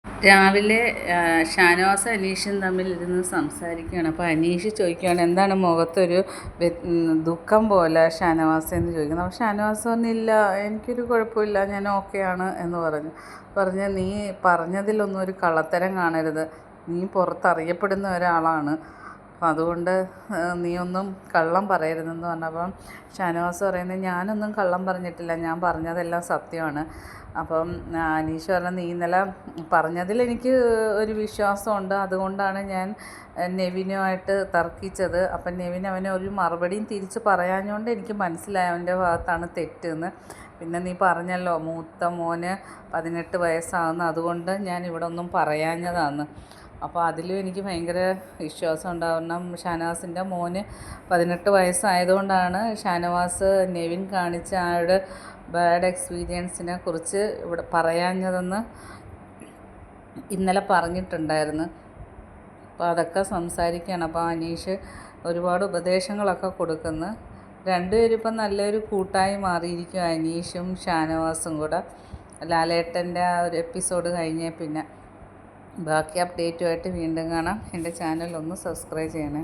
രാവിലെ ഷാനവാസും അനീഷും തമ്മിലിരുന്ന് സംസാരിക്കുകയാണ്. അപ്പോൾ അനീഷ് ചോദിക്കുകയാണ്, എന്താണ് മുഖത്തൊരു ദുഃഖം പോലെ ഷാനവാസ് എന്ന് ചോദിക്കുന്നത്. അപ്പോൾ ഷാനവാസ് പറഞ്ഞില്ല, എനിക്കൊരു കുഴപ്പമില്ല, ഞാൻ ഓക്കെയാണ് എന്ന് പറഞ്ഞ് നീ പറഞ്ഞതിലൊന്നും ഒരു കള്ളത്തരം കാണരുത്, നീ പുറത്തറിയപ്പെടുന്ന ഒരാളാണ്, അപ്പം അതുകൊണ്ട് നീ ഒന്നും കള്ളം പറയരുതെന്ന് പറഞ്ഞപ്പം ഷാനവാസ് പറയുന്നത്, ഞാനൊന്നും കള്ളം പറഞ്ഞിട്ടില്ല, ഞാൻ പറഞ്ഞതെല്ലാം സത്യമാണ്. അപ്പം അനീഷ് പറഞ്ഞ, നീ ഇന്നലെ പറഞ്ഞതിൽ എനിക്ക് ഒരു വിശ്വാസമുണ്ട്, അതുകൊണ്ടാണ് ഞാൻ നെവിനുമായിട്ട് തർക്കിച്ചത്. അപ്പം നെവിൻ അവനെ ഒരു മറുപടിയും തിരിച്ച് പറയാഞ്ഞുകൊണ്ട് എനിക്ക് മനസ്സിലായി അവൻ്റെ ഭാഗത്താണ് തെറ്റെന്ന്. പിന്നെ നീ പറഞ്ഞല്ലോ മൂത്ത മോന് 18 വയസ്സാകുന്നു, അതുകൊണ്ട് ഞാൻ ഇവിടെ ഒന്നും പറയാഞ്ഞതാണ്. അപ്പോൾ അതിലും എനിക്ക് ഭയങ്കര വിശ്വാസം ഉണ്ടാവണം. ഷാനവാസിൻ്റെ മോന് 18 വയസ്സായതുകൊണ്ടാണ് ഷാനവാസ് നെവിൻ കാണിച്ച ആയുടെ ബാഡ് എക്സ്പീരിയൻസിനെ കുറിച്ച് ഇവിടെ പറയാഞ്ഞതെന്ന് ഇന്നലെ പറഞ്ഞിട്ടുണ്ടായിരുന്നു. അപ്പോൾ അതൊക്കെ സംസാരിക്കുകയാണ്. അപ്പോൾ അനീഷ് ഒരുപാട് ഉപദേശങ്ങളൊക്കെ കൊടുക്കുന്നു. രണ്ടുപേരും ഇപ്പം നല്ലൊരു കൂട്ടായി മാറിയിരിക്കും, അനീഷും ഷാനവാസും കൂടെ. ലാലേട്ടൻ്റെ ആ ഒരു എപ്പിസോഡ് കഴിഞ്ഞേ പിന്നെ ബാക്കി അപ്ഡേറ്റുമായിട്ട് വീണ്ടും കാണാം. എൻ്റെ ചാനൽ ഒന്ന് സബ്സ്ക്രൈബ് ചെയ്യണേ.